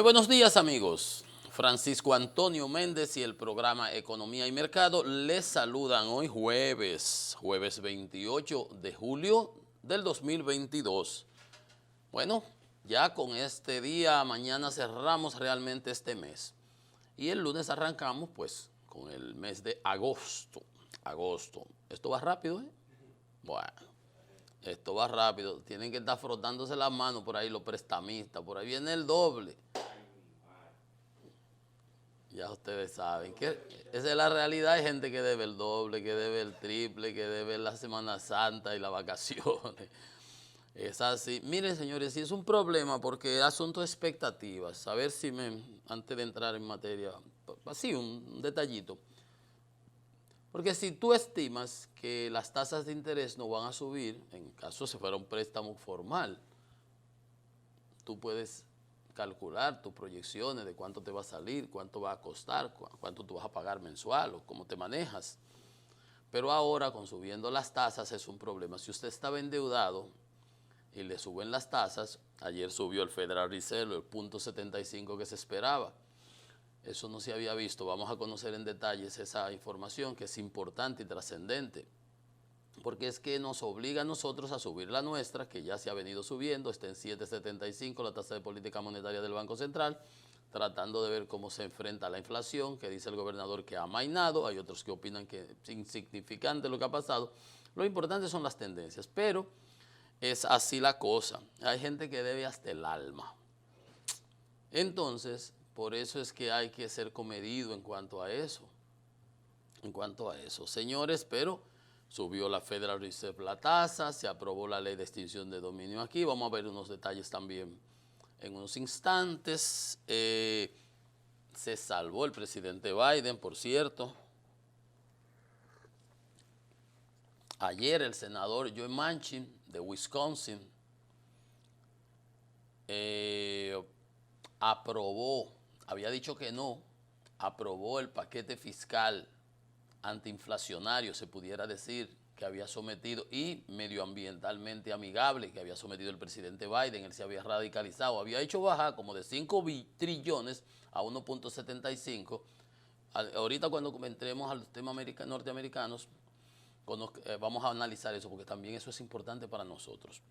Muy buenos días, amigos. Francisco Antonio Méndez y el programa Economía y Mercado les saludan hoy jueves 28 de julio del 2022. Bueno, ya con este día, mañana cerramos realmente este mes. Y el lunes arrancamos pues con el mes de agosto. Esto va rápido, ¿eh? Bueno, esto va rápido. Tienen que estar frotándose las manos por ahí los prestamistas. Por ahí viene el doble. Ya ustedes saben que esa es la realidad. Hay gente que debe el doble, que debe el triple, que debe la Semana Santa y las vacaciones. Es así. Miren, señores, sí es un problema porque asunto de expectativas. A ver si antes de entrar en materia, así un detallito. Porque si tú estimas que las tasas de interés no van a subir, en caso se fuera un préstamo formal, tú puedes calcular tus proyecciones de cuánto te va a salir, cuánto va a costar, cuánto tú vas a pagar mensual o cómo te manejas. Pero ahora, con subiendo las tasas, es un problema. Si usted estaba endeudado y le suben las tasas, ayer subió el Federal Reserve el 0.75 que se esperaba. Eso no se había visto. Vamos a conocer en detalles esa información que es importante y trascendente. Porque es que nos obliga a nosotros a subir la nuestra, que ya se ha venido subiendo, está en 7.75 la tasa de política monetaria del Banco Central, tratando de ver cómo se enfrenta a la inflación, que dice el gobernador que ha amainado, hay otros que opinan que es insignificante lo que ha pasado. Lo importante son las tendencias, pero es así la cosa. Hay gente que debe hasta el alma. Entonces, por eso es que hay que ser comedido en cuanto a eso. Señores, pero subió la Federal Reserve la tasa, se aprobó la ley de extinción de dominio aquí. Vamos a ver unos detalles también en unos instantes. Se salvó el presidente Biden, por cierto. Ayer el senador Joe Manchin de Wisconsin aprobó, había dicho que no, aprobó el paquete fiscal antiinflacionario, se pudiera decir, que había sometido, y medioambientalmente amigable, que había sometido el presidente Biden. Él se había radicalizado, había hecho bajar como de 5 trillones a 1.75. Ahorita cuando entremos a los temas norteamericanos, vamos a analizar eso, porque también eso es importante para nosotros.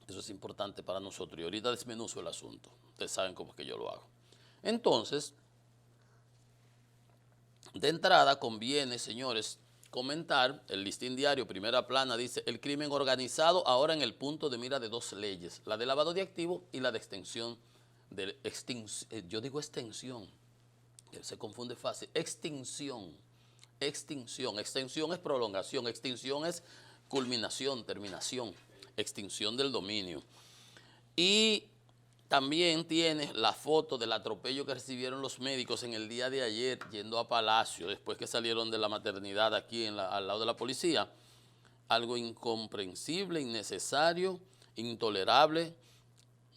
Eso es importante para nosotros, y ahorita desmenuzo el asunto. Ustedes saben cómo es que yo lo hago. Entonces, de entrada conviene, señores, comentar, el Listín Diario, primera plana, dice: el crimen organizado ahora en el punto de mira de dos leyes, la de lavado de activos y la de extensión, yo digo extensión, se confunde fácil, extinción es prolongación, extinción es culminación, terminación, extinción del dominio. Y también tiene la foto del atropello que recibieron los médicos en el día de ayer yendo a Palacio, después que salieron de la maternidad aquí al lado de la policía. Algo incomprensible, innecesario, intolerable.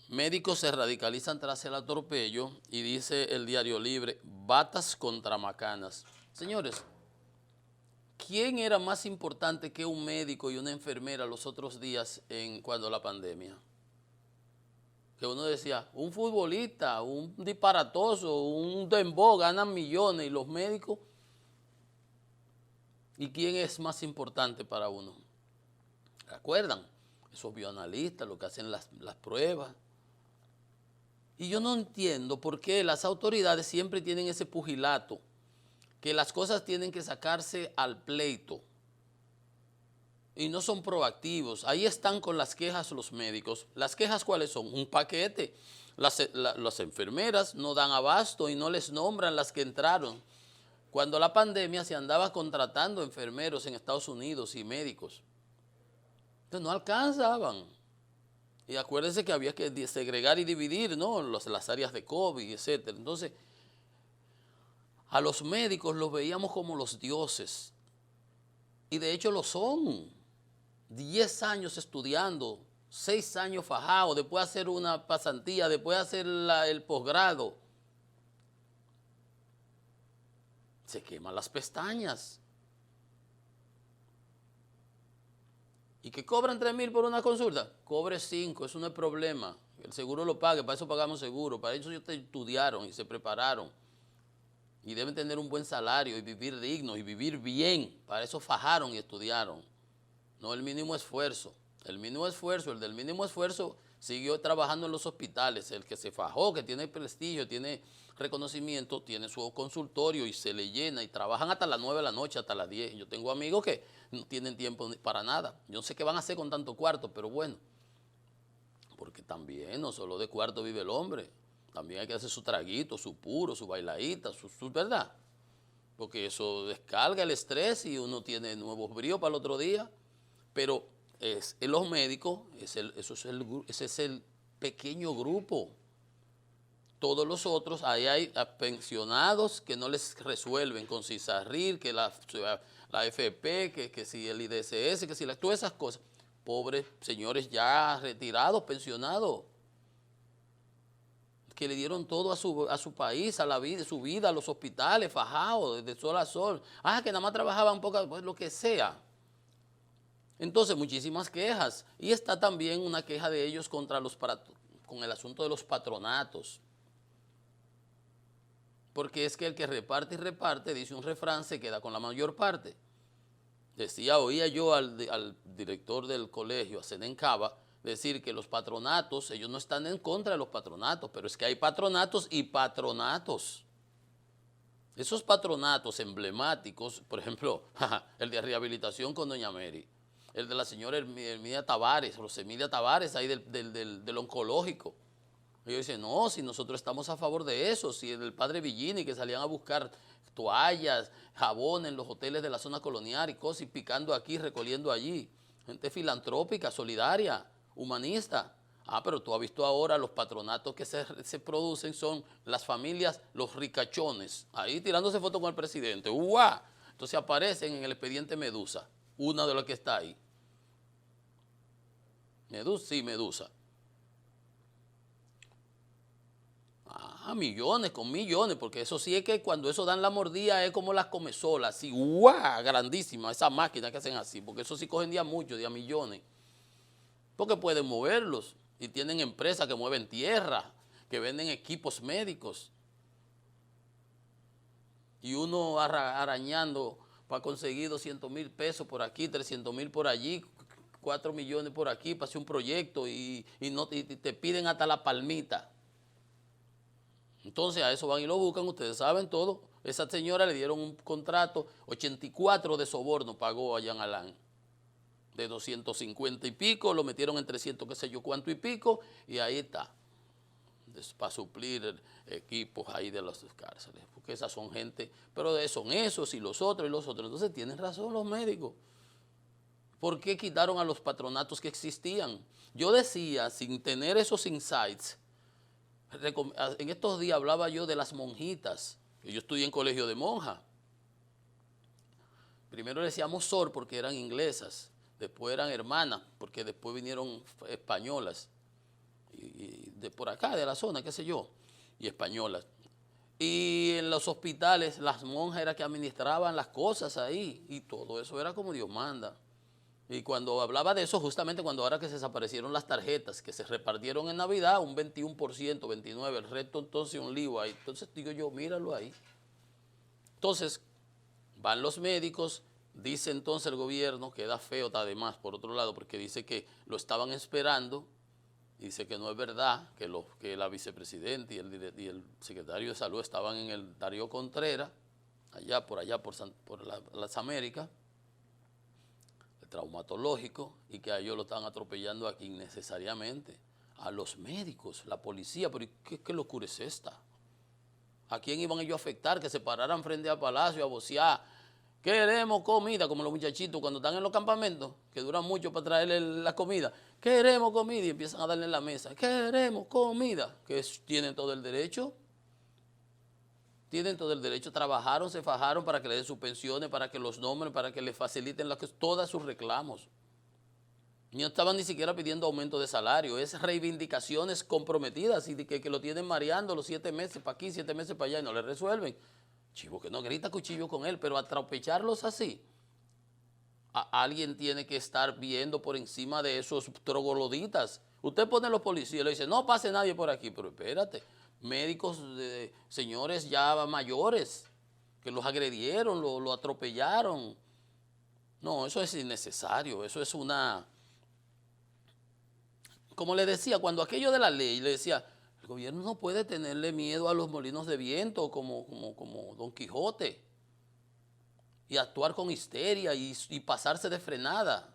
Médicos se radicalizan tras el atropello y dice el Diario Libre: batas contra macanas. Señores, ¿quién era más importante que un médico y una enfermera los otros días cuando la pandemia? Que uno decía, un futbolista, un disparatoso, un dembow ganan millones, y los médicos. ¿Y quién es más importante para uno? ¿Recuerdan? Esos bioanalistas, lo que hacen las pruebas. Y yo no entiendo por qué las autoridades siempre tienen ese pugilato, que las cosas tienen que sacarse al pleito y no son proactivos. Ahí están con las quejas los médicos. ¿Las quejas cuáles son? Un paquete. Las enfermeras no dan abasto y no les nombran las que entraron. Cuando la pandemia se andaba contratando enfermeros en Estados Unidos y médicos. Entonces no alcanzaban. Y acuérdense que había que segregar y dividir, ¿no? Las áreas de COVID, etc. Entonces, a los médicos los veíamos como los dioses. Y de hecho lo son. 10 años estudiando, 6 años fajado, después hacer una pasantía, después hacer el posgrado. Se queman las pestañas. ¿Y que cobran 3,000 por una consulta? Cobre 5, eso no es problema. el seguro lo pague, para eso pagamos seguro, para eso ellos estudiaron y se prepararon. Y deben tener un buen salario y vivir digno y vivir bien, para eso fajaron y estudiaron. No el mínimo esfuerzo. El del mínimo esfuerzo siguió trabajando en los hospitales. El que se fajó, que tiene prestigio, tiene reconocimiento, tiene su consultorio y se le llena y trabajan hasta las 9 de la noche, hasta las 10. Yo tengo amigos que no tienen tiempo para nada. Yo no sé qué van a hacer con tanto cuarto, pero bueno. Porque también no solo de cuarto vive el hombre. También hay que hacer su traguito, su puro, su bailadita, su ¿verdad? Porque eso descarga el estrés y uno tiene nuevos bríos para el otro día. Pero en los médicos, ese es el pequeño grupo. Todos los otros, ahí hay pensionados que no les resuelven con CISARRIL, que la FP, que si el IDSS, que si todas esas cosas. Pobres señores ya retirados, pensionados, que le dieron todo a su país, a la vida, su vida, a los hospitales, fajados, de sol a sol. Que nada más trabajaban poco, pues lo que sea. Entonces, muchísimas quejas. Y está también una queja de ellos con el asunto de los patronatos. Porque es que el que reparte y reparte, dice un refrán, se queda con la mayor parte. Oía yo al director del colegio, a Zenén Cava, decir que los patronatos, ellos no están en contra de los patronatos, pero es que hay patronatos y patronatos. Esos patronatos emblemáticos, por ejemplo, el de rehabilitación con doña Mary, el de la señora Emilia Tavares, Rosemilia Tavares, ahí del oncológico. Ellos dicen, no, si nosotros estamos a favor de eso, si el padre Villini, que salían a buscar toallas, jabón en los hoteles de la zona colonial y cosas, y picando aquí, recogiendo allí. Gente filantrópica, solidaria, humanista. Pero tú has visto ahora los patronatos que se producen son las familias, los ricachones, ahí tirándose fotos con el presidente. ¡Uah! Entonces aparecen en el expediente Medusa, una de las que está ahí. Medusa, sí, Medusa. Millones con millones, porque eso sí es que cuando eso dan la mordida es como las comezolas, así, ¡guau! Grandísimas, esas máquinas que hacen así, porque eso sí cogen día mucho, día millones. Porque pueden moverlos y tienen empresas que mueven tierra, que venden equipos médicos. Y uno arañando para conseguir 200,000 pesos por aquí, 300,000 por allí, 4 millones por aquí para hacer un proyecto y te piden hasta la palmita. Entonces a eso van y lo buscan, ustedes saben todo. Esa señora le dieron un contrato, 84 de soborno pagó a Jean Alain. De 250 y pico, lo metieron en 300 qué sé yo cuánto y pico, y ahí está. Para suplir equipos ahí de las cárceles. Porque esas son gente, pero son esos y los otros y los otros. Entonces tienen razón los médicos. ¿Por qué quitaron a los patronatos que existían? Yo decía, sin tener esos insights, en estos días hablaba yo de las monjitas, que yo estudié en colegio de monjas. Primero decíamos sor porque eran inglesas, después eran hermanas, porque después vinieron españolas, y de por acá, de la zona, qué sé yo, y españolas. Y en los hospitales las monjas eran que administraban las cosas ahí, y todo eso era como Dios manda. Y cuando hablaba de eso, justamente cuando ahora que se desaparecieron las tarjetas, que se repartieron en Navidad, un 21%, 29%, el resto entonces un lío ahí. Entonces digo yo, míralo ahí. Entonces, van los médicos, dice entonces el gobierno, que da feo además por otro lado, porque dice que lo estaban esperando, dice que no es verdad, que la vicepresidenta y el secretario de salud estaban en el Darío Contreras, allá por las Américas, traumatológico, y que a ellos lo están atropellando aquí innecesariamente, a los médicos, la policía. Pero ¿qué locura es esta? ¿A quién iban ellos a afectar? Que se pararan frente al palacio a vocear, queremos comida, como los muchachitos cuando están en los campamentos, que duran mucho para traerle la comida, queremos comida, y empiezan a darle en la mesa, queremos comida, que tienen todo el derecho. Tienen todo el derecho, trabajaron, se fajaron para que le den sus pensiones, para que los nombren, para que les faciliten todos sus reclamos. No estaban ni siquiera pidiendo aumento de salario, es reivindicaciones comprometidas y que lo tienen mareando los 7 meses para aquí, 7 meses para allá y no le resuelven. Chivo que no grita cuchillo con él, pero atropellarlos así. Alguien tiene que estar viendo por encima de esos trogloditas. Usted pone a los policías y le dice, no pase nadie por aquí, pero espérate, médicos, señores ya mayores, que los agredieron, lo atropellaron. No, eso es innecesario, eso es una... Como le decía, cuando aquello de la ley, le decía, el gobierno no puede tenerle miedo a los molinos de viento como Don Quijote y actuar con histeria y pasarse de frenada.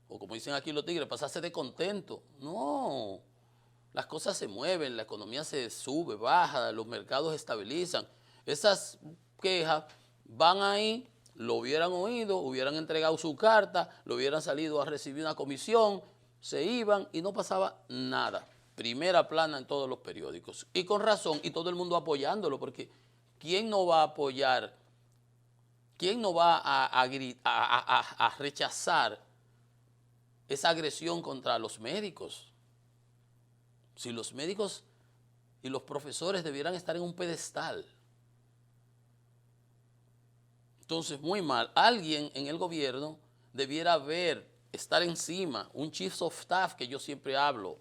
O como dicen aquí los tigres, pasarse de contento. No, las cosas se mueven, la economía se sube, baja, los mercados se estabilizan. Esas quejas van ahí, lo hubieran oído, hubieran entregado su carta, lo hubieran salido a recibir una comisión, se iban y no pasaba nada. Primera plana en todos los periódicos. Y con razón, y todo el mundo apoyándolo, porque ¿quién no va a apoyar? ¿Quién no va a rechazar esa agresión contra los médicos? Si los médicos y los profesores debieran estar en un pedestal. Entonces, muy mal. Alguien en el gobierno debiera estar encima, un chief of staff que yo siempre hablo,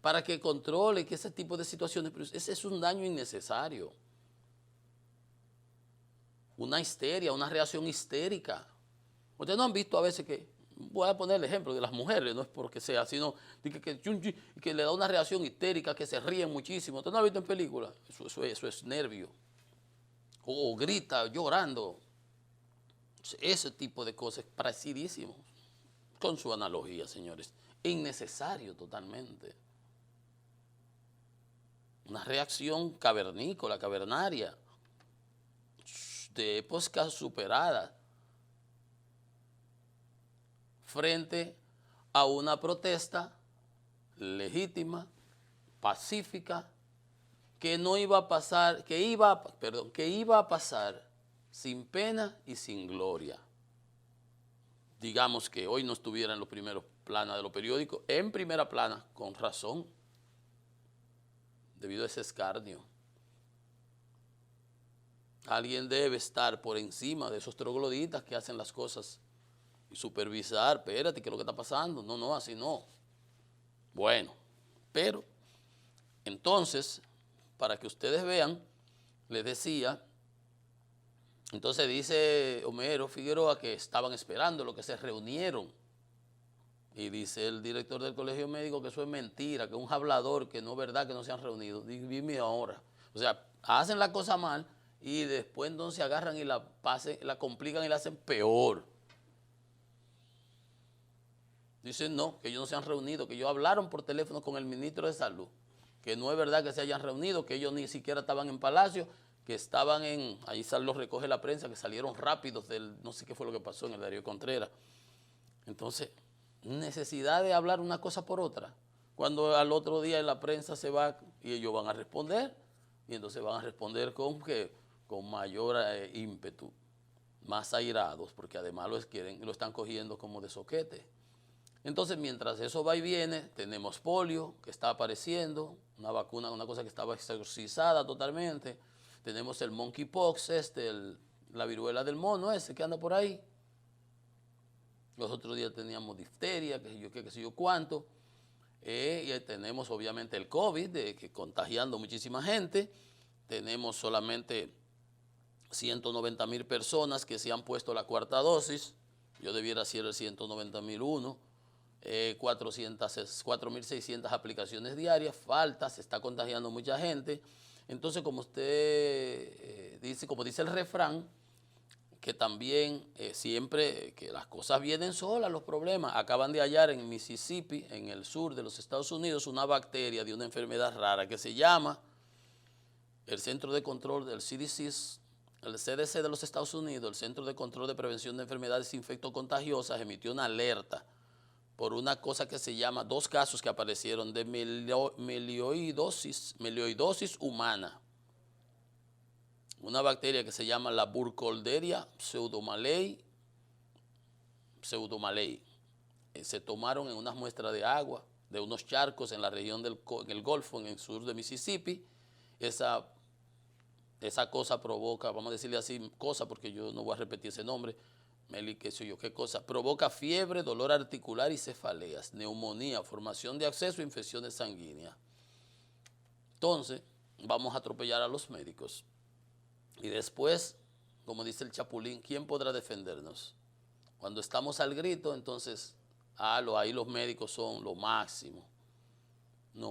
para que controle que ese tipo de situaciones, pero ese es un daño innecesario. Una histeria, una reacción histérica. Ustedes no han visto a veces que, voy a poner el ejemplo de las mujeres, no es porque sea, sino que le da una reacción histérica, que se ríen muchísimo. ¿Usted no ha visto en películas? Eso es nervio. O grita llorando. Ese tipo de cosas, parecidísimo. Con su analogía, señores. Innecesario totalmente. Una reacción cavernícola, cavernaria, de épocas superadas, frente a una protesta legítima, pacífica, que no iba a pasar, que iba a pasar sin pena y sin gloria. Digamos que hoy no estuviera en los primeros planos de los periódicos, en primera plana, con razón, debido a ese escarnio. Alguien debe estar por encima de esos trogloditas que hacen las cosas y supervisar, espérate, ¿qué es lo que está pasando? No, así no. Bueno, pero entonces, para que ustedes vean, les decía, entonces dice Homero Figueroa que estaban esperando lo que se reunieron. Y dice el director del colegio médico que eso es mentira, que es un hablador, que no es verdad que no se han reunido. Dime ahora. O sea, hacen la cosa mal y después entonces agarran y la complican y la hacen peor. Dicen no, que ellos no se han reunido, que ellos hablaron por teléfono con el ministro de Salud, que no es verdad que se hayan reunido, que ellos ni siquiera estaban en Palacio, que estaban ahí lo recoge la prensa, que salieron rápidos no sé qué fue lo que pasó en el Darío Contreras. Entonces, necesidad de hablar una cosa por otra. Cuando al otro día la prensa se va y ellos van a responder, y entonces van a responder con mayor ímpetu, más airados, porque además lo están cogiendo como de soquete. Entonces, mientras eso va y viene, tenemos polio, que está apareciendo, una vacuna, una cosa que estaba exorcizada totalmente. Tenemos el monkeypox, la viruela del mono ese que anda por ahí. Los otros días teníamos difteria, qué sé yo cuánto. Y tenemos obviamente el COVID, que contagiando muchísima gente. Tenemos solamente 190,000 personas que se han puesto la cuarta dosis. Yo debiera ser el 190,001. 4.600 aplicaciones diarias, falta, se está contagiando mucha gente. Entonces, como usted dice, como dice el refrán, que también siempre que las cosas vienen solas, los problemas. Acaban de hallar en Mississippi, en el sur de los Estados Unidos, una bacteria de una enfermedad rara que se llama el Centro de Control del CDC, el CDC de los Estados Unidos, el Centro de Control de Prevención de Enfermedades Infectocontagiosas, emitió una alerta por una cosa que se llama, 2 casos que aparecieron de melioidosis humana. Una bacteria que se llama la Burkholderia pseudomalei. Se tomaron en unas muestras de agua de unos charcos en la región en el Golfo, en el sur de Mississippi. Esa esa cosa provoca, vamos a decirle así, cosa, porque yo no voy a repetir ese nombre, Meli, qué sé yo, qué cosa, provoca fiebre, dolor articular y cefaleas, neumonía, formación de absceso, infecciones sanguíneas. Entonces, vamos a atropellar a los médicos. Y después, como dice el Chapulín, ¿quién podrá defendernos? Cuando estamos al grito, entonces, ahí los médicos son lo máximo. No,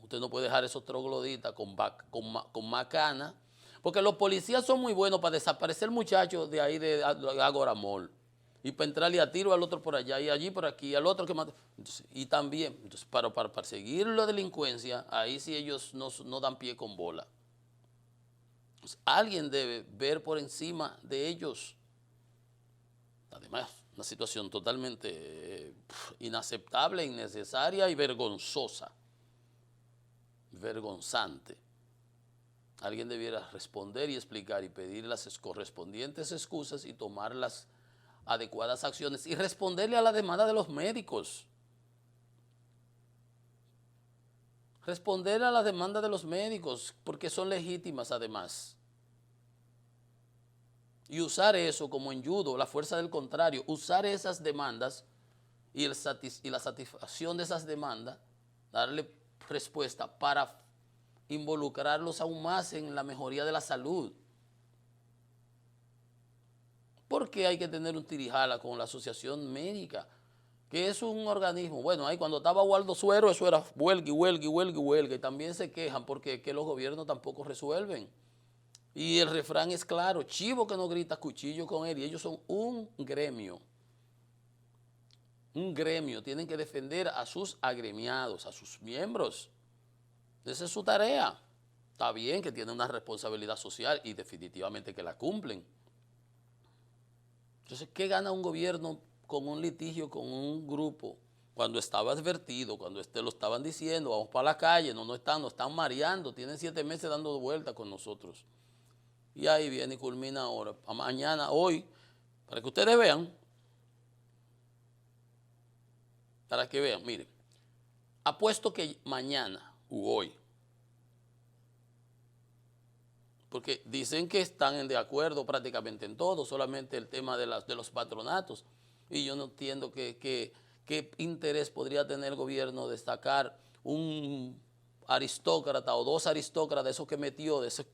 usted no puede dejar esos trogloditas con macana, porque los policías son muy buenos para desaparecer muchachos de ahí de Agoramol y para entrarle a tiro al otro por allá y allí por aquí, al otro que mata. Entonces, y también, entonces, para perseguir la delincuencia, ahí sí ellos no dan pie con bola. Entonces, alguien debe ver por encima de ellos. Además, una situación totalmente inaceptable, innecesaria y vergonzosa. Vergonzante. Alguien debiera responder y explicar y pedir las correspondientes excusas y tomar las adecuadas acciones y responderle a la demanda de los médicos. Responder a la demanda de los médicos porque son legítimas además. Y usar eso como en judo, la fuerza del contrario, usar esas demandas y la satisfacción de esas demandas, darle respuesta para involucrarlos aún más en la mejoría de la salud. ¿Por qué hay que tener un tirijala con la Asociación Médica? Que es un organismo, bueno, ahí cuando estaba Waldo Suero eso era huelga, y también se quejan porque que los gobiernos tampoco resuelven. Y el refrán es claro, chivo que no grita, cuchillo con él, y ellos son un gremio. Un gremio, tienen que defender a sus agremiados, a sus miembros. Esa es su tarea. Está bien que tienen una responsabilidad social y definitivamente que la cumplen. Entonces, ¿qué gana un gobierno con un litigio con un grupo? Cuando estaba advertido, cuando lo estaban diciendo, vamos para la calle, nos están mareando, tienen 7 meses dando vueltas con nosotros. Y ahí viene y culmina ahora, mañana, hoy, para que ustedes vean, miren, apuesto que mañana u hoy, porque dicen que están de acuerdo prácticamente en todo, solamente el tema de los patronatos, y yo no entiendo qué interés podría tener el gobierno de destacar un aristócrata o 2 aristócratas de esos que metió, de esos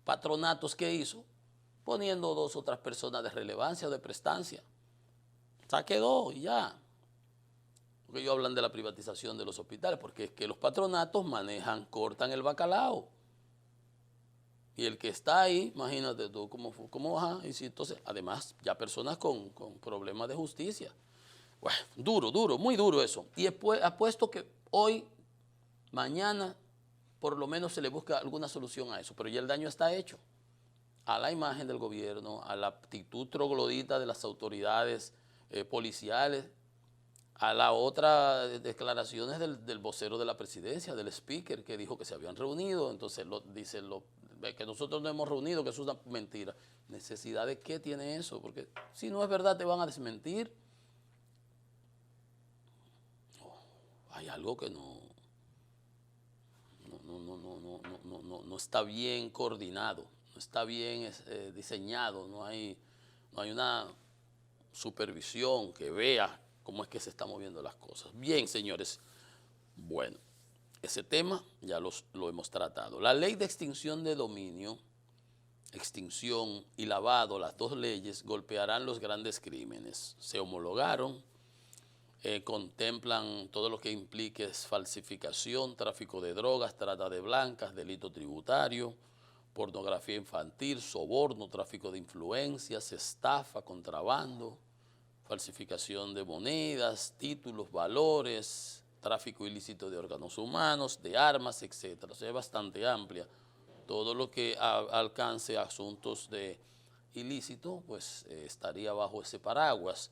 patronatos que hizo, poniendo 2 otras personas de relevancia o de prestancia. Saque 2 y ya. Porque ellos hablan de la privatización de los hospitales, porque es que los patronatos cortan el bacalao. Y el que está ahí, imagínate tú cómo baja. Y si entonces, además, ya personas con problemas de justicia. Bueno, duro, muy duro eso. Y apuesto que hoy, mañana, por lo menos se le busca alguna solución a eso. Pero ya el daño está hecho. A la imagen del gobierno, a la actitud troglodita de las autoridades policiales, a la otra declaraciones del vocero de la presidencia, del speaker, que dijo que se habían reunido, entonces que nosotros no hemos reunido, que eso es una mentira. ¿Necesidad de qué tiene eso? Porque si no es verdad te van a desmentir. Hay algo que no está bien coordinado, no está bien diseñado, no hay una supervisión que vea cómo es que se están moviendo las cosas. Bien, señores, bueno, ese tema ya lo hemos tratado. La ley de extinción de dominio, extinción y lavado, las 2 leyes, golpearán los grandes crímenes. Se homologaron, contemplan todo lo que implique falsificación, tráfico de drogas, trata de blancas, delito tributario, pornografía infantil, soborno, tráfico de influencias, estafa, contrabando, falsificación de monedas, títulos, valores, tráfico ilícito de órganos humanos, de armas, etc. O sea, es bastante amplia. Todo lo que alcance asuntos de ilícito, pues estaría bajo ese paraguas.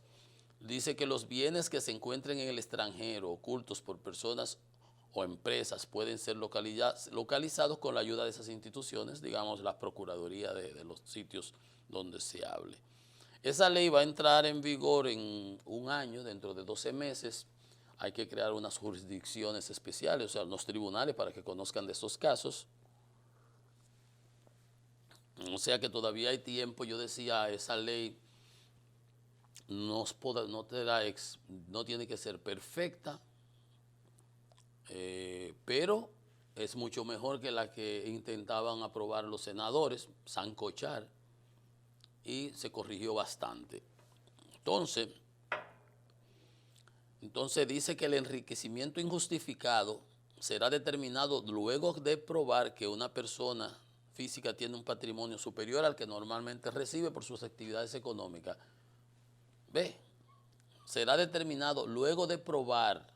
Dice que los bienes que se encuentren en el extranjero, ocultos por personas o empresas, pueden ser localizados con la ayuda de esas instituciones, digamos la Procuraduría de los sitios donde se hable. Esa ley va a entrar en vigor en un año, dentro de 12 meses, hay que crear unas jurisdicciones especiales, o sea, unos tribunales para que conozcan de estos casos. O sea que todavía hay tiempo. Yo decía, esa ley no tiene que ser perfecta, pero es mucho mejor que la que intentaban aprobar los senadores, sancochar, y se corrigió bastante. Entonces dice que el enriquecimiento injustificado será determinado luego de probar que una persona física tiene un patrimonio superior al que normalmente recibe por sus actividades económicas. ¿Ve? Será determinado luego de probar.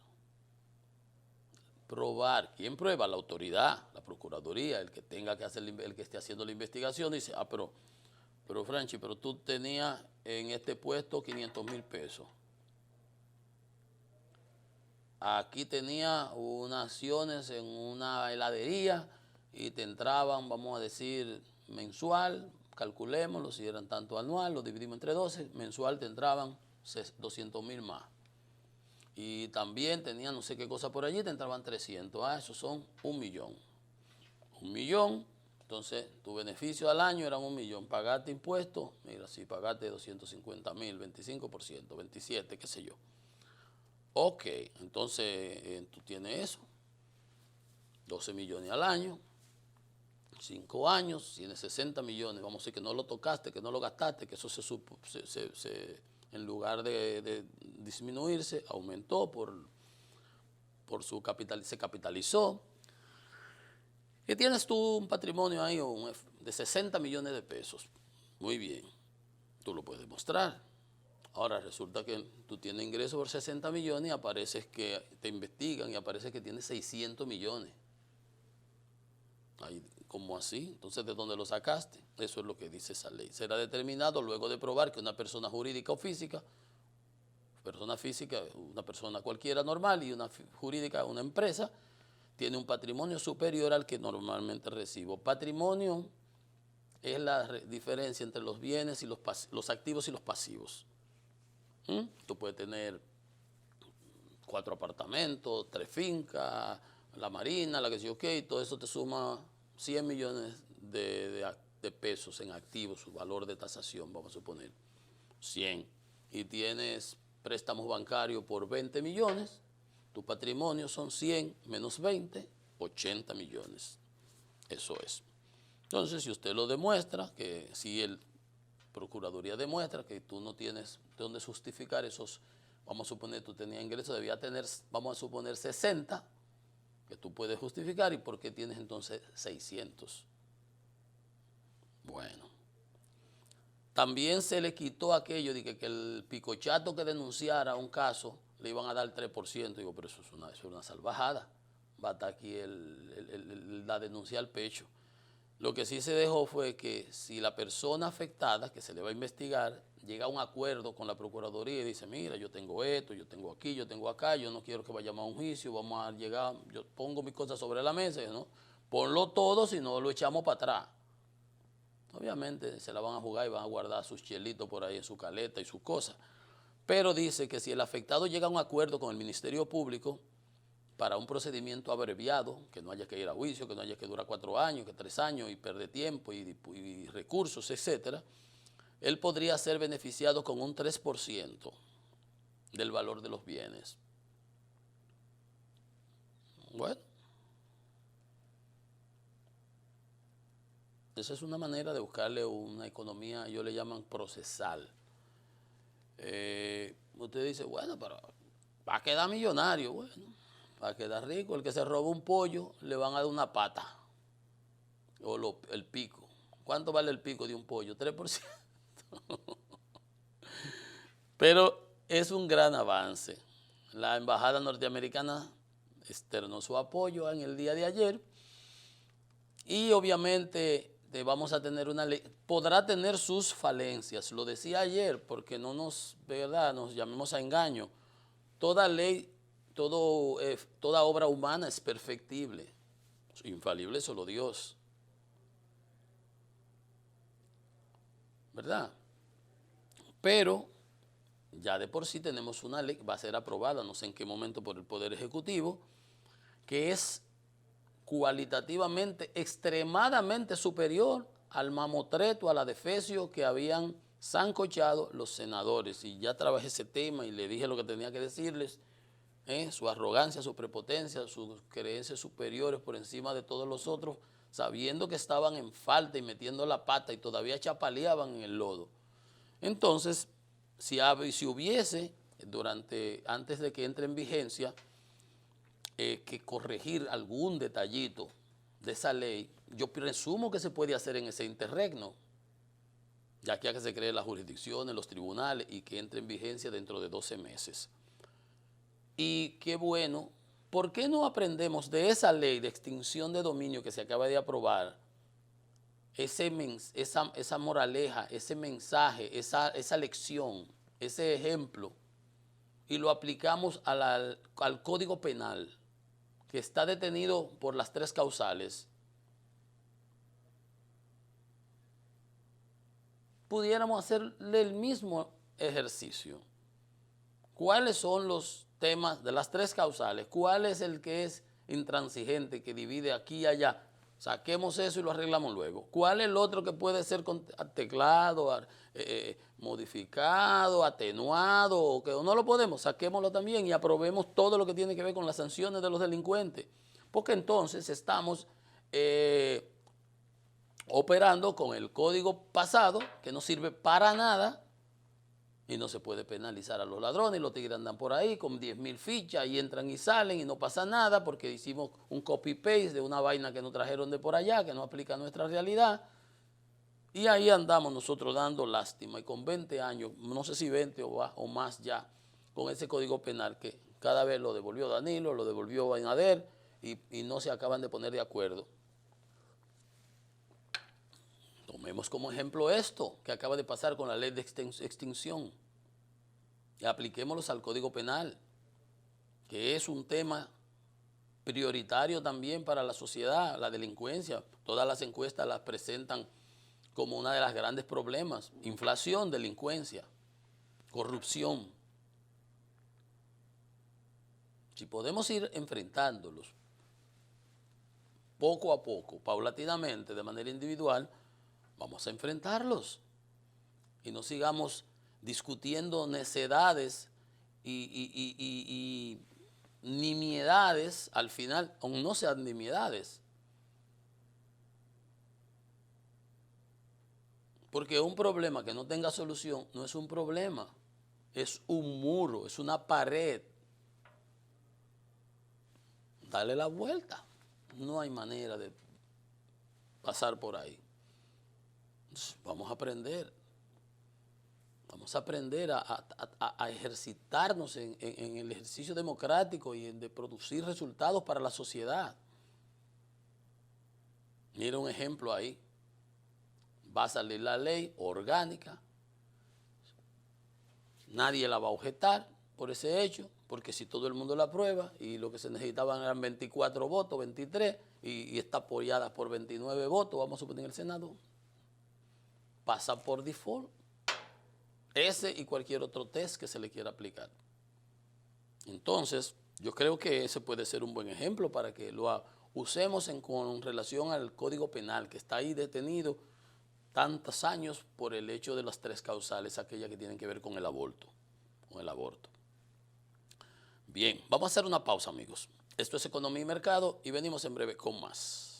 ¿Quién prueba? La autoridad, la procuraduría, el que tenga que hacer, el que esté haciendo la investigación, dice, pero Franchi, pero tú tenías en este puesto 500,000 pesos. Aquí tenía unas acciones en una heladería y te entraban, vamos a decir, mensual, calculémoslo, si eran tanto anual, lo dividimos entre 12, mensual te entraban 200,000 más. Y también tenía no sé qué cosa por allí, te entraban 300. Esos son 1,000,000. 1,000,000, entonces tu beneficio al año era 1,000,000. Pagaste impuestos, mira, si pagaste 250,000, 25%, 27, qué sé yo. Ok, entonces tú tienes eso, 12 millones al año, 5 años, tienes 60 millones. Vamos a decir que no lo tocaste, que no lo gastaste, que eso en lugar de disminuirse, aumentó por su capital, se capitalizó. Y tienes tú un patrimonio ahí de 60 millones de pesos. Muy bien, tú lo puedes mostrar. Ahora resulta que tú tienes ingresos por 60 millones y apareces que te investigan y aparece que tienes 600 millones. Ahí, ¿cómo así? Entonces, ¿de dónde lo sacaste? Eso es lo que dice esa ley. Será determinado luego de probar que una persona jurídica o física, una persona cualquiera normal y una jurídica, una empresa, tiene un patrimonio superior al que normalmente recibo. Patrimonio es la diferencia entre los bienes y los activos y los pasivos. Tú puedes tener 4 apartamentos, 3 fincas, la marina, la que sé yo qué, y todo eso te suma 100 millones de pesos en activos, su valor de tasación, vamos a suponer, 100. Y tienes préstamos bancarios por 20 millones, tu patrimonio son 100 menos 20, 80 millones. Eso es. Entonces, si usted lo demuestra, que si el Procuraduría demuestra que tú no tienes de dónde justificar esos, vamos a suponer tú tenías ingresos, debía tener, vamos a suponer 60, que tú puedes justificar, ¿y por qué tienes entonces 600? Bueno, también se le quitó aquello de que el picochato que denunciara un caso le iban a dar 3%. Digo, pero eso es una salvajada. Va a estar aquí la denuncia al pecho. Lo que sí se dejó fue que si la persona afectada, que se le va a investigar, llega a un acuerdo con la Procuraduría y dice, mira, yo tengo esto, yo tengo aquí, yo tengo acá, yo no quiero que vayamos a un juicio, vamos a llegar, yo pongo mis cosas sobre la mesa, ¿no? Ponlo todo, si no lo echamos para atrás. Obviamente se la van a jugar y van a guardar sus chelitos por ahí en su caleta y sus cosas. Pero dice que si el afectado llega a un acuerdo con el Ministerio Público, para un procedimiento abreviado, que no haya que ir a juicio, que no haya que durar 4 años, que 3 años y perder tiempo y recursos, etcétera, él podría ser beneficiado con un 3% del valor de los bienes. Bueno, esa es una manera de buscarle una economía, ellos le llaman procesal. Usted dice, bueno, pero va a quedar millonario. Bueno, para quedar rico, el que se roba un pollo le van a dar una pata o el pico. ¿Cuánto vale el pico de un pollo? 3%. Pero es un gran avance. La embajada norteamericana externó su apoyo en el día de ayer y obviamente vamos a tener una ley, podrá tener sus falencias, lo decía ayer, porque no nos llamemos a engaño. Toda ley, toda obra humana es perfectible, infalible solo Dios, ¿verdad? Pero Ya de por sí tenemos una ley que va a ser aprobada, no sé en qué momento, por el Poder Ejecutivo, que es cualitativamente extremadamente superior al mamotreto, al adefesio que habían sancochado los senadores. Y ya trabajé ese tema y le dije lo que tenía que decirles, su arrogancia, su prepotencia, sus creencias superiores por encima de todos los otros, sabiendo que estaban en falta y metiendo la pata y todavía chapaleaban en el lodo. Entonces, si hubiese, antes de que entre en vigencia, que corregir algún detallito de esa ley, yo presumo que se puede hacer en ese interregno, ya que se creen las jurisdicciones, los tribunales, y que entre en vigencia dentro de 12 meses. Y qué bueno, ¿por qué no aprendemos de esa ley de extinción de dominio que se acaba de aprobar? Esa moraleja, ese mensaje, esa lección, ese ejemplo, y lo aplicamos al Código Penal, que está detenido por las 3 causales. Pudiéramos hacerle el mismo ejercicio. ¿Cuáles son los temas de las 3 causales? ¿Cuál es el que es intransigente, que divide aquí y allá? Saquemos eso y lo arreglamos luego. ¿Cuál es el otro que puede ser teclado, modificado, atenuado, o que no lo podemos? Saquémoslo también y aprobemos todo lo que tiene que ver con las sanciones de los delincuentes. Porque entonces estamos operando con el código pasado, que no sirve para nada, y no se puede penalizar a los ladrones. Los tigres andan por ahí con 10,000 fichas y entran y salen y no pasa nada porque hicimos un copy-paste de una vaina que nos trajeron de por allá, que no aplica a nuestra realidad. Y ahí andamos nosotros dando lástima, y con 20 años, no sé si 20 o más ya, con ese código penal que cada vez lo devolvió Danilo, lo devolvió Abinader, y no se acaban de poner de acuerdo. Tomemos como ejemplo esto que acaba de pasar con la ley de extinción y apliquémoslos al Código Penal, que es un tema prioritario también para la sociedad, la delincuencia. Todas las encuestas las presentan como una de las grandes problemas: inflación, delincuencia, corrupción. Si podemos ir enfrentándolos poco a poco, paulatinamente, de manera individual, vamos a enfrentarlos y no sigamos discutiendo necedades y nimiedades al final, aunque no sean nimiedades. Porque un problema que no tenga solución no es un problema, es un muro, es una pared. Dale la vuelta. No hay manera de pasar por ahí. Vamos a aprender. Vamos a aprender a ejercitarnos en el ejercicio democrático y en de producir resultados para la sociedad. Mira un ejemplo ahí. Va a salir la ley orgánica. Nadie la va a objetar por ese hecho, porque si todo el mundo la aprueba, y lo que se necesitaban eran 24 votos, 23, y está apoyada por 29 votos, vamos a suponer en el Senado, pasa por default. Ese y cualquier otro test que se le quiera aplicar. Entonces, yo creo que ese puede ser un buen ejemplo para que lo usemos con relación al Código Penal, que está ahí detenido tantos años por el hecho de las 3 causales, aquellas que tienen que ver con el aborto. Bien, vamos a hacer una pausa, amigos. Esto es Economía y Mercado y venimos en breve con más.